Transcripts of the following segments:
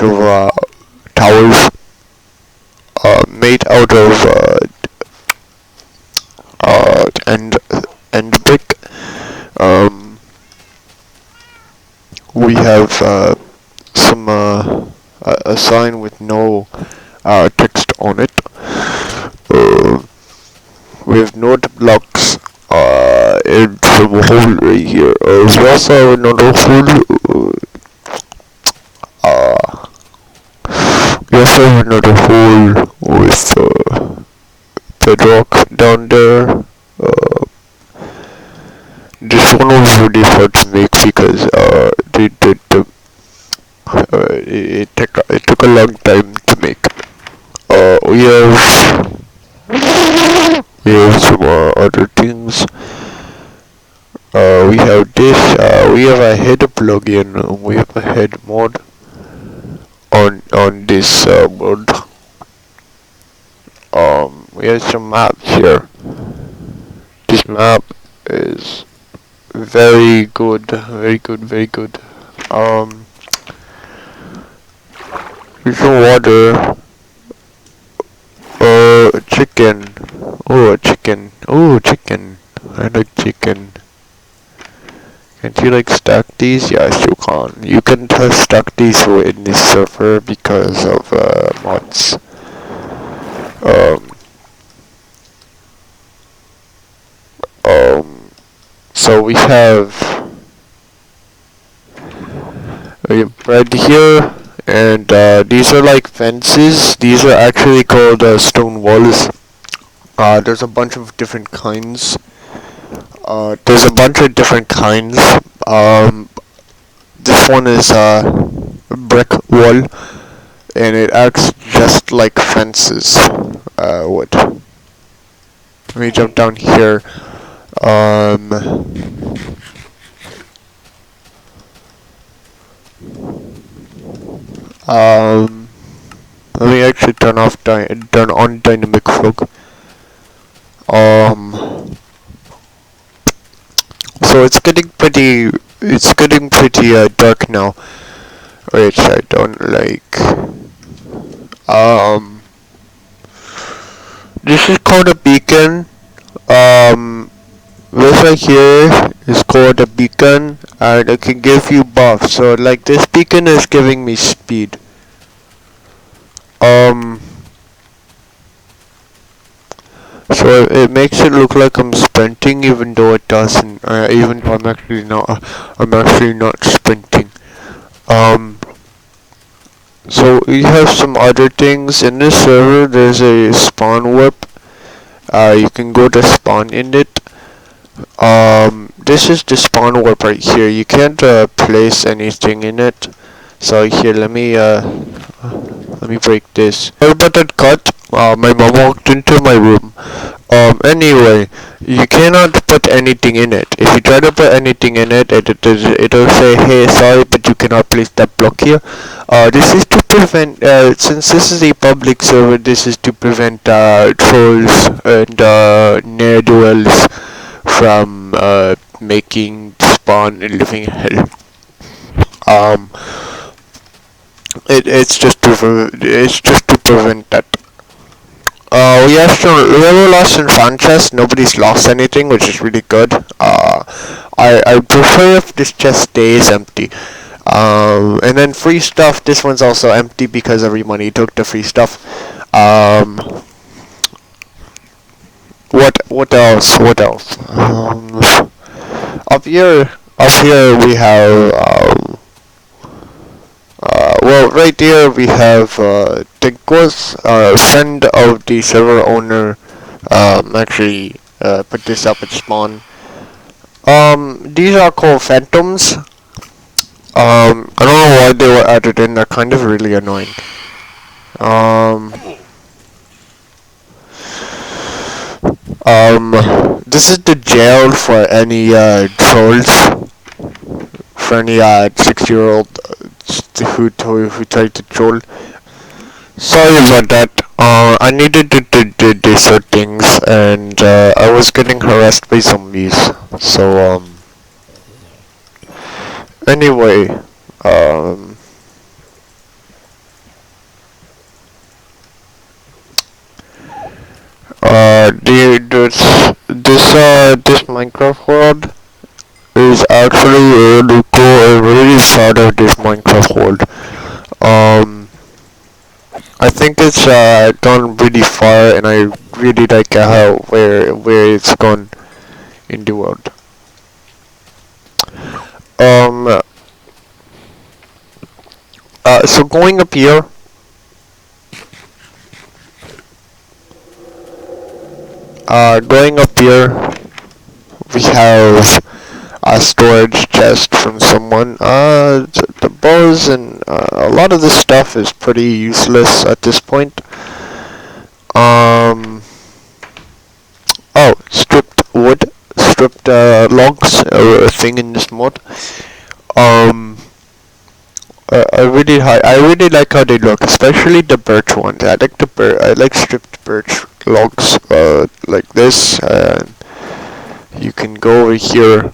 bunch of towers made out of and brick. Um, we have some a sign with no text on it. Uh, we have note blocks and some hole right here. We also have another hole. We also have another hole with bedrock down there. This one was really hard to make because it took a long time to make. We have some other things. We have this. We have a head plugin. We have a head mod on this mod. We have some maps here. This map is very good, very good, very good. Here's some water. Chicken. Oh, a chicken. Oh, chicken. I like chicken. Can't you like stack these? Yes, you can. You can stack these in this server because of mods. So we have bread here, and these are like fences. These are actually called stone walls. There's a bunch of different kinds. There's a bunch of different kinds. This one is a brick wall, and it acts just like fences would. Let me jump down here. Let me actually turn on dynamic fog. So it's getting pretty dark now, which I don't like. This is called a beacon. This right here is called a beacon, and it can give you buffs. So like this beacon is giving me speed. So it makes it look like I'm sprinting, even though it doesn't. Even though I'm actually not sprinting. So we have some other things in this server. There's a spawn warp. You can go to spawn in it. This is the spawn warp right here. You can't place anything in it. So here, let me break this. Sorry about that cut. My mom walked into my room. Anyway, you cannot put anything in it. If you try to put anything in it, it'll say, hey, sorry, but you cannot place that block here. This is to prevent, since this is a public server, this is to prevent trolls and ne'er-do-wells from making spawn a living hell. It's just to prevent that. We have lost in fan chest. Nobody's lost anything, which is really good. I prefer if this chest stays empty. And then free stuff. This one's also empty because everybody took the free stuff. What else? Up here we have well, right here we have Tinkwas, friend of the server owner. Actually put this up at spawn. These are called phantoms. I don't know why they were added in. They're kind of really annoying. This is the jail for any trolls. For any 6-year-old who tried to troll. Sorry about that. I needed to do certain things, and I was getting harassed by zombies. So anyway, This Minecraft world is actually really cool. I'm really proud of this Minecraft world. Um, I think it's gone really far, and I really like how where it's gone in the world. Um, so going up here, we have a storage chest from someone. The bows and a lot of this stuff is pretty useless at this point. Um, oh, stripped wood, stripped logs are a thing in this mod. Um, I really like how they look, especially the birch ones. I like stripped birch logs, like this. You can go over here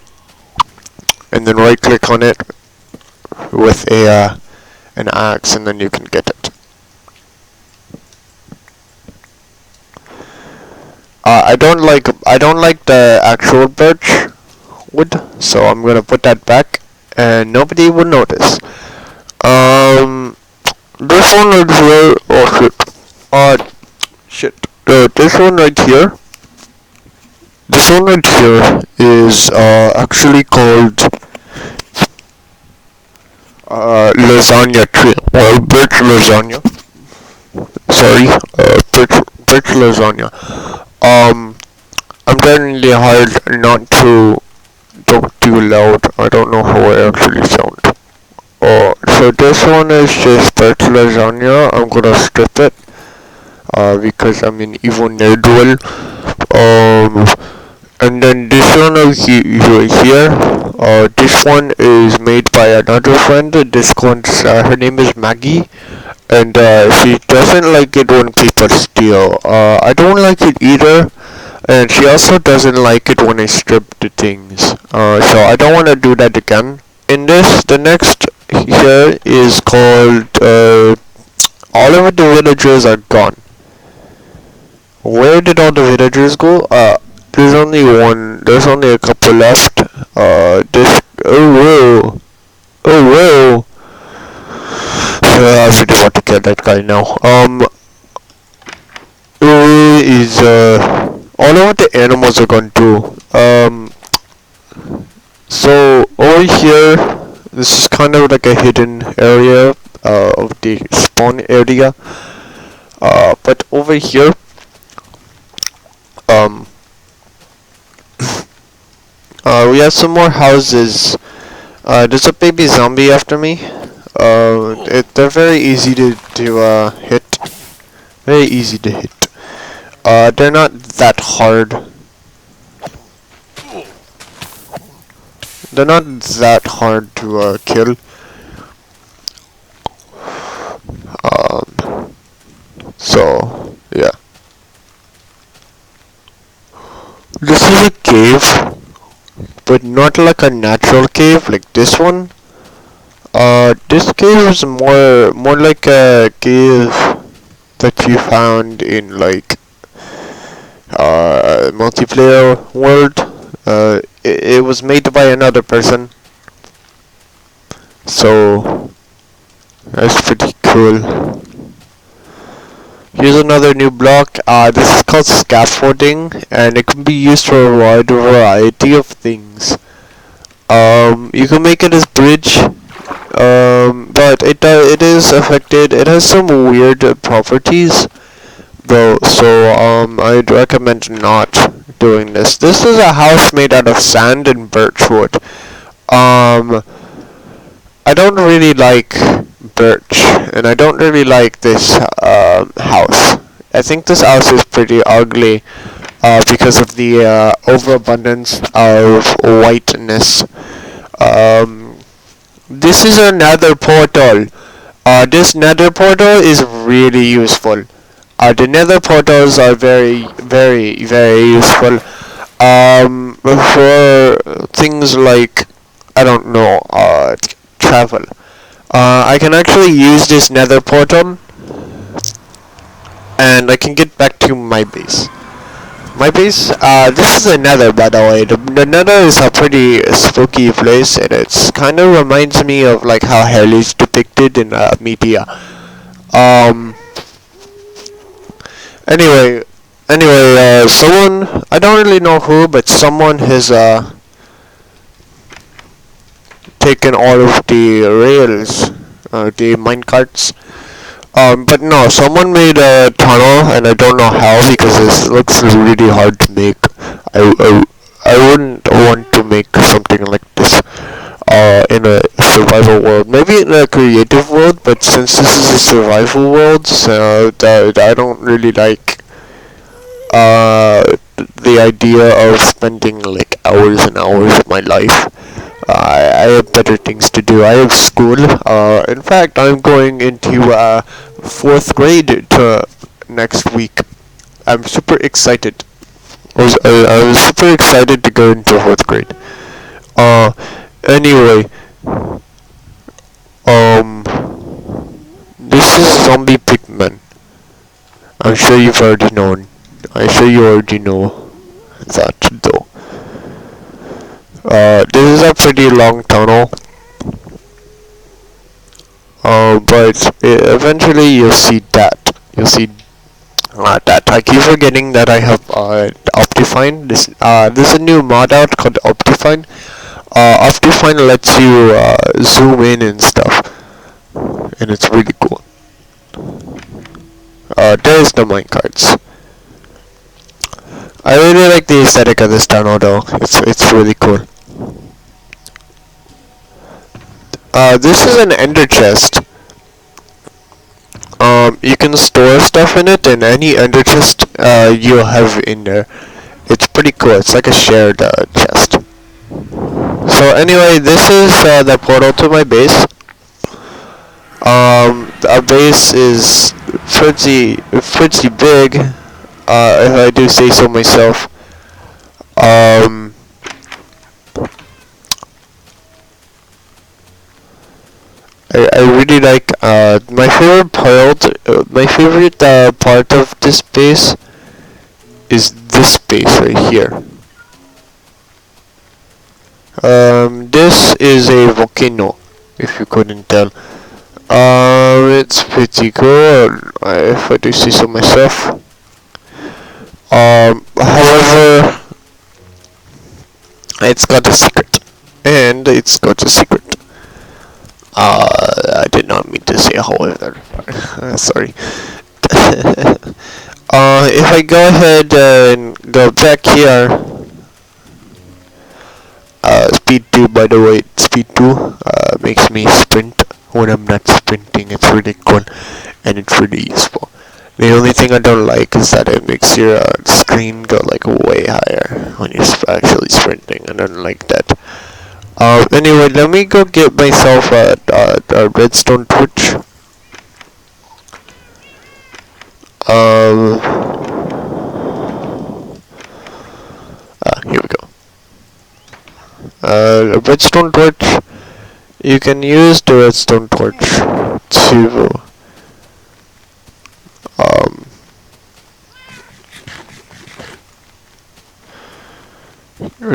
and then right click on it with an axe, and then you can get it. I don't like the actual birch wood, so I'm gonna put that back, and nobody will notice. Um, this one right here. Oh shit. Shit. This one right here. This one right here is actually called lasagna tree. Well, birch lasagna. Sorry, birch lasagna. Um, I'm trying really hard not to talk too loud. I don't know how I actually sound. So this one is just birch lasagna. I'm gonna strip it, because I'm an evil nerd will. And then this one over here, this one is made by another friend. Her name is Maggie, and she doesn't like it when people steal. I don't like it either, and she also doesn't like it when I strip the things. So I don't want to do that again. The next here is called, all of the villagers are gone. Where did all the villagers go? There's only one. There's only a couple left. Oh whoa. Oh whoa. I really want to kill that guy now. All of the animals are gone too. So over here, this is kind of like a hidden area, of the spawn area. But over here, um, we have some more houses. There's a baby zombie after me. They're very easy to hit. Very easy to hit. They're not that hard. They're not that hard to kill. So yeah. This is a cave, but not like a natural cave like this one. This cave is more like a cave that you found in like multiplayer world. It was made by another person, so that's pretty cool. Here's another new block. This is called scaffolding, and it can be used for a wide variety of things. You can make it as bridge, but it is affected. It has some weird properties, though. So I'd recommend not doing this. This is a house made out of sand and birch wood. I don't really like birch, and I don't really like this house. I think this house is pretty ugly, because of the overabundance of whiteness. This is a nether portal. This nether portal is really useful. The nether portals are very, very, very useful, for things like, I don't know, travel. I can actually use this nether portal, and I can get back to my base. My base, this is a nether, by the way. The nether is a pretty spooky place, and it's kind of reminds me of like how hell is depicted in media. Um, anyway, someone, I don't really know who, but someone has taken all of the rails, the minecarts. But no, someone made a tunnel, and I don't know how because this looks really hard to make. I wouldn't want to make something like this in a survival world. Maybe in a creative world, but since this is a survival world, so that I don't really like the idea of spending like hours and hours of my life. I have better things to do. I have school. In fact, I'm going into fourth grade to next week. I'm super excited. I was super excited to go into fourth grade. Uh, anyway, um, this is Zombie Pigman. I'm sure you've already known. I'm sure you already know that though. This is a pretty long tunnel. But eventually you'll see that. You'll see that. I keep forgetting that I have Optifine. This is a new mod out called Optifine. Optifine lets you zoom in and stuff, and it's really cool. There's the minecarts. I really like the aesthetic of this tunnel though. It's really cool. This is an ender chest. You can store stuff in it, and any ender chest you'll have in there. It's pretty cool. It's like a shared chest. So anyway, this is the portal to my base. Our base is pretty big, if I do say so myself. I really like my favorite part of this base is this base right here. This is a volcano, if you couldn't tell. It's pretty cool, if I do say so myself. However, it's got a secret, and it's got a secret. I did not mean to say however. Sorry. If I go ahead and go back here, speed 2 by the way, speed 2 makes me sprint when I'm not sprinting. It's really cool, and it's really useful. The only thing I don't like is that it makes your screen go like way higher when you're actually sprinting. I don't like that. Anyway, let me go get myself a redstone torch. Here we go. A redstone torch. You can use the redstone torch to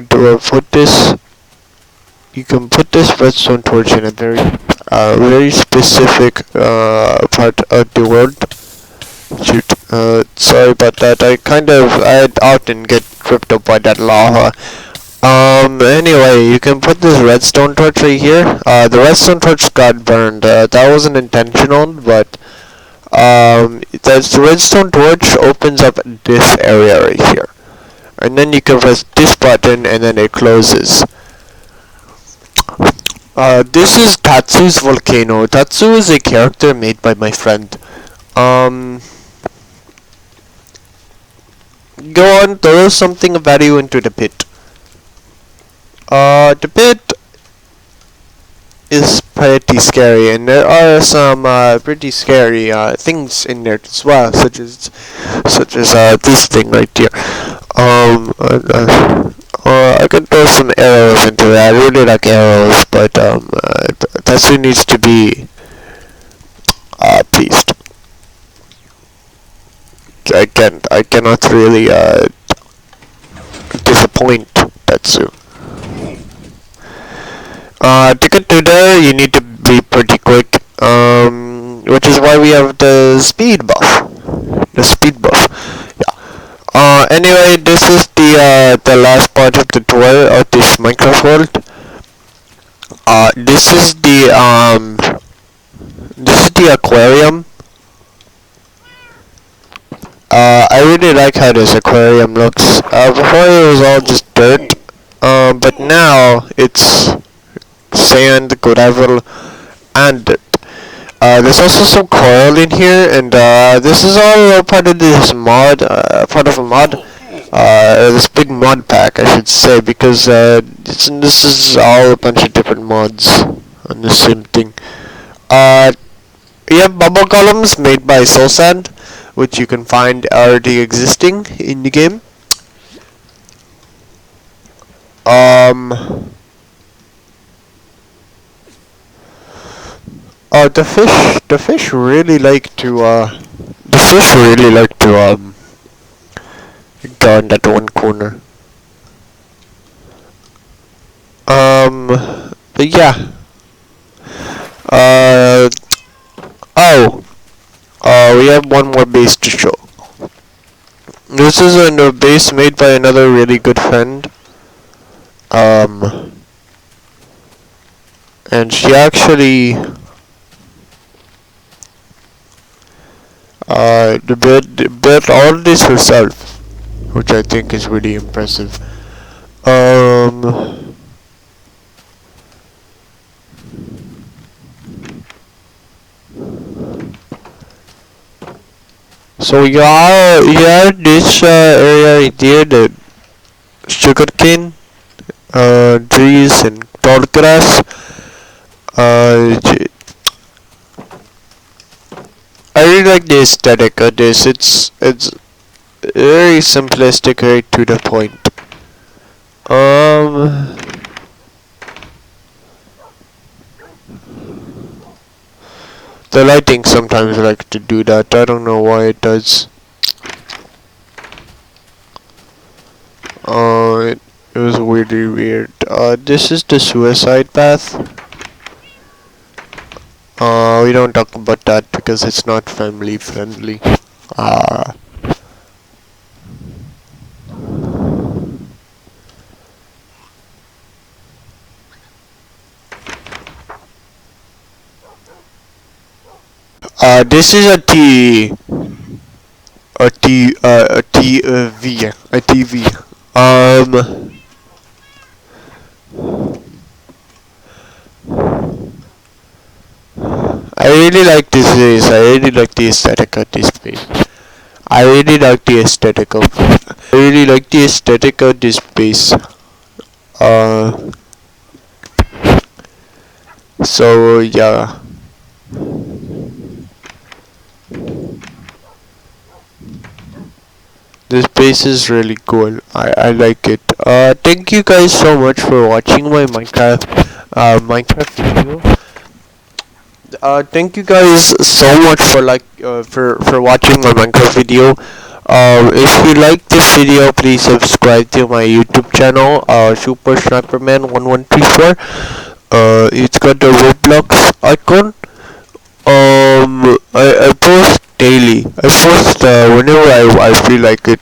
do I put this? You can put this redstone torch in a very specific part of the world. Shoot, sorry about that. I often get tripped up by that lava. Anyway, you can put this redstone torch right here. The redstone torch got burned. That wasn't intentional, but the redstone torch opens up this area right here, and then you can press this button, and then it closes. This is Tatsu's volcano. Tatsu is a character made by my friend. Go on, throw something of value into the pit. The pit is pretty scary, and there are some pretty scary things in there as well, such as this thing right here. I can throw some arrows into that. I really like arrows, but Tatsu needs to be pleased. I cannot really point, Betsu. To get to there, you need to be pretty quick. Which is why we have the speed buff. The speed buff. Yeah. Anyway, this is the last part of the tour of this Minecraft world. This is the aquarium. I really like how this aquarium looks. Before it was all just dirt. But now it's sand, gravel, and dirt. There's also some coral in here, and this is all part of this mod, part of a mod, this big mod pack, I should say, because this is all a bunch of different mods on the same thing. We have bubble columns made by SoulSand, which you can find already existing in the game. The fish really like to, go in that one corner. But yeah. We have one more base to show. This is a base made by another really good friend. And she actually built all this herself, which I think is really impressive. So you have this area right here, the sugarcane trees and tall grass. I really like the aesthetic of this. It's very simplistic, right to the point. The lighting sometimes like to do that. I don't know why it does. It was really weird. This is the suicide path. We don't talk about that because it's not family friendly. This is a TV. I really like this place. I really like the aesthetic of this place. I really like the aesthetic of. I really like the aesthetic of this place. So yeah. This place is really cool. I like it. Thank you guys so much for watching my Minecraft video. Thank you guys so much for for watching my Minecraft video. If you like this video, please subscribe to my YouTube channel, Super Sniperman 1134. It's got the Roblox icon. I post daily. I post whenever I feel like it.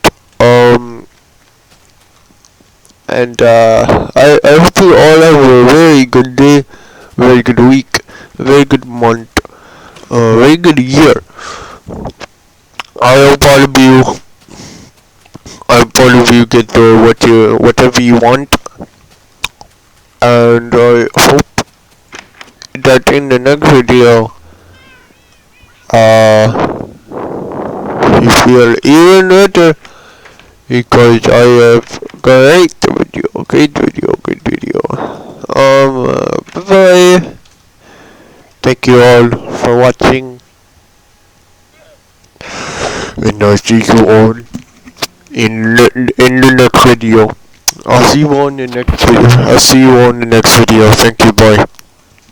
And I hope you all have a very good day, very good week, very good month, very good year. I hope all of you get whatever you want, and I hope that in the next video, you feel even better because I have great video. Bye bye. Thank you all for watching, and I'll see you all in the next video. I'll see you on the next video. Thank you. Bye.